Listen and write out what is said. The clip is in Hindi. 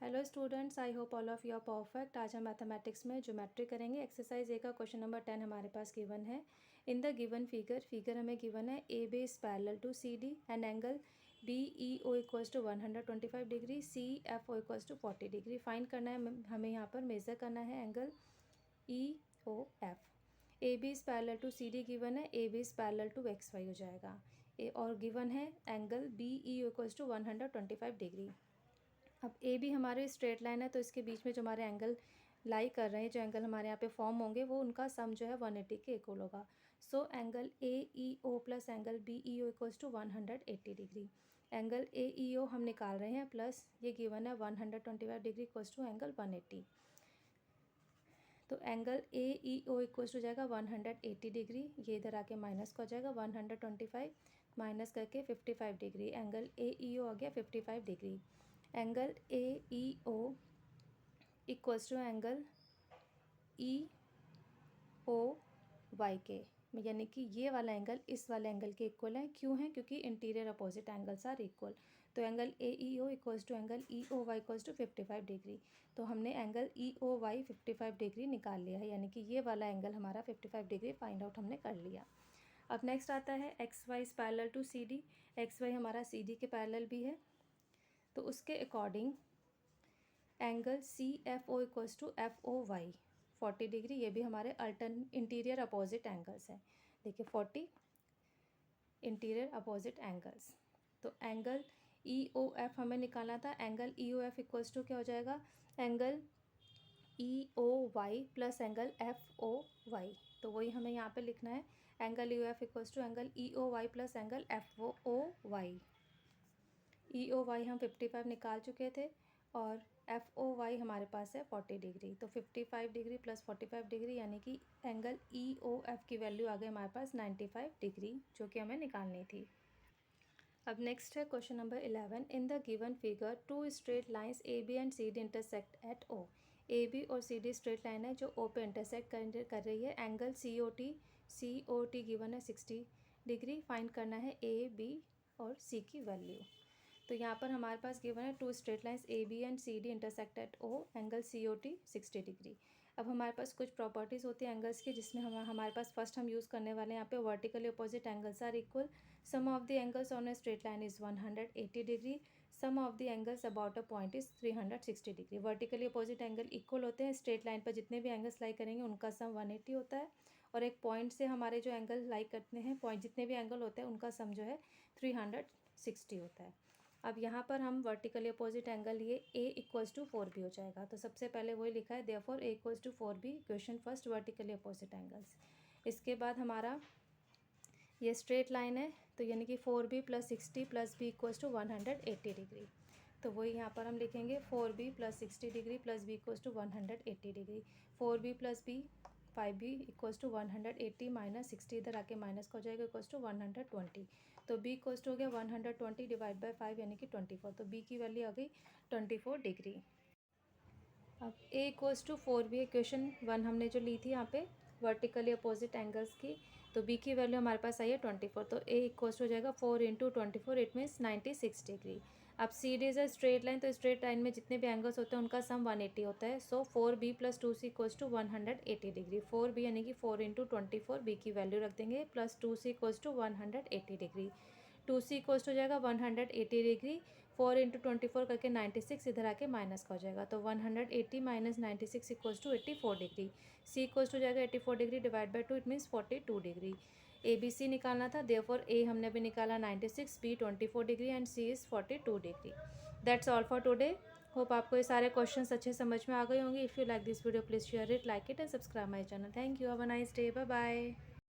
Hello students, I hope all of you are perfect. आज हम मैथमेटिक्स में ज्योमेट्री करेंगे। एक्सरसाइज ए का क्वेश्चन नंबर 10 हमारे पास गिवन है। इन द गिवन फिगर हमें गिवन है A B is parallel to C D and angle B E O equals to 125 degree, C F O equals to 40 degree. Find करना है हमें, यहाँ पर मेज़र करना है angle E O F. A B is parallel to C D given है, A B is parallel to X Y हो जाएगा। और गिवन है angle B E O equals to 125 degree. अब ए बी हमारे स्ट्रेट लाइन है, तो इसके बीच में जो हमारे एंगल लाई कर रहे हैं, जो एंगल हमारे यहाँ पे फॉर्म होंगे, वो उनका सम जो है 180 के इक्वल होगा। So angle A E O plus angle B E O equals to 180 degree. Angle A E O हम निकाल रहे हैं, प्लस ये गिवन है 125 डिग्री इक्वल्स टू एंगल 180। तो angle A E O equals to जाएगा 180 डिग्री, ये इधर आके माइनस का हो जाएगा 125 माइनस करके 55 डिग्री। एंगल ए ई ओ आ गया 55 degree. Angle A E O equals to angle E O Y के, यानी कि ये वाला एंगल इस वाले एंगल के इक्वल है। क्यों है? क्योंकि interior opposite angles are equal. तो angle A E O equals to angle E O Y equals to 55 degree. तो हमने angle E O Y 55 degree निकाल लिया है, यानी कि ये वाला एंगल हमारा 55 डिग्री फाइंड आउट हमने कर लिया। अब नेक्स्ट आता है X Y is parallel to C D. X Y हमारा सी डी के पैरेलल भी है, तो उसके according angle C F O equals to F O Y 40 degree. ये भी हमारे इंटीरियर अपोजिट एंगल्स हैं। देखिए 40 इंटीरियर अपोजिट एंगल्स। तो एंगल ई ओ एफ हमें निकालना था। Angle E O F equals to क्या हो जाएगा? Angle E O Y plus angle F O Y. तो वही हमें यहाँ पे लिखना है, angle E O F equals to angle E O Y plus angle F O Y. E O Y हम 55 निकाल चुके थे और एफ ओ वाई हमारे पास है 40 डिग्री। तो 55 डिग्री प्लस 45 डिग्री, यानी कि एंगल ई ओ एफ की वैल्यू आ गई हमारे पास 95 डिग्री, जो कि हमें निकालनी थी। अब नेक्स्ट है question number 11। In the given figure two straight lines A B and C D intersect at O. A B और सी डी स्ट्रेट लाइन है जो ओ पे इंटरसेक्ट कर रही है। Angle C O T given है 60 डिग्री। फाइंड करना है ए बी और सी की वैल्यू। तो यहाँ पर हमारे पास गिवन है two straight lines A B and C D intersect at O, angle C O T 60 degree. अब हमारे पास कुछ प्रॉपर्टीज़ होती है एंगल्स की, जिसमें हमारे पास फर्स्ट हम यूज़ करने वाले हैं यहाँ पे vertically opposite angles are equal. Sum of the angles on a straight line is 180 degree. Sum of the angles about a point is 360 degree. Vertically opposite angle equal होते हैं। स्ट्रेट लाइन पर जितने भी एंगल्स लाई करेंगे उनका सम 180 होता है, और एक पॉइंट से हमारे जो एंगल लाई करते हैं, पॉइंट जितने भी एंगल होते हैं उनका सम जो है 360 होता है। अब यहाँ पर हम वर्टिकली अपोजिट एंगल लिए ए इक्वल्स टू 4 बी हो जाएगा। तो सबसे पहले वही लिखा है, therefore A equals to 4 B, equation first vertically opposite angles. इसके बाद हमारा ये स्ट्रेट लाइन है, तो यानी कि 4 B plus 60 plus B equals to 180 degree. तो वही यहाँ पर हम लिखेंगे 4 B plus 60 degree plus B equals to 180 degree. 4 B plus B 5 B equals to 180 minus 60 इधर आके माइनस का हो जाएगा, इक्वल्स टू 120। तो बी इक्वल्स टू हो गया 120 डिवाइड बाई 5, यानी कि 24। तो बी की वैल्यू आ गई 24 डिग्री। अब ए इक्वल्स टू 4 बी, इक्वेशन 1 हमने जो ली थी यहाँ पे वर्टिकली अपोजिट एंगल्स की, तो बी की वैल्यू हमारे पास आई है 24। तो ए इक्वल्स हो जाएगा 4 इंटू 24, इट मीन्स 96 डिग्री। अब C D is a straight line, तो स्ट्रेट लाइन में जितने भी एंगल्स होते हैं उनका सम 180 होता है। So 4 B plus 2 C equals to 180 degree. 4 B यानी कि 4 इंटू 24, बी की वैल्यू रख देंगे, plus 2 C equals to 180 degree. 2 C equals हो जाएगा 180 डिग्री। 4 इंटू 24 करके 96, इधर आके माइनस का हो जाएगा। तो 180 minus 96 equals to 84 degree. C equals हो जाएगा 84 degree divide by 2, it means 42 degree. A B C निकालना था, देयरफॉर ए हमने अभी निकाला 96, B 24 degree and C is 42 degree. That's all for today. Hope आपको ये सारे क्वेश्चंस अच्छे समझ में आ गए होंगे। If you like this video please share it, like it and subscribe my channel. Thank you, have a nice day, bye bye.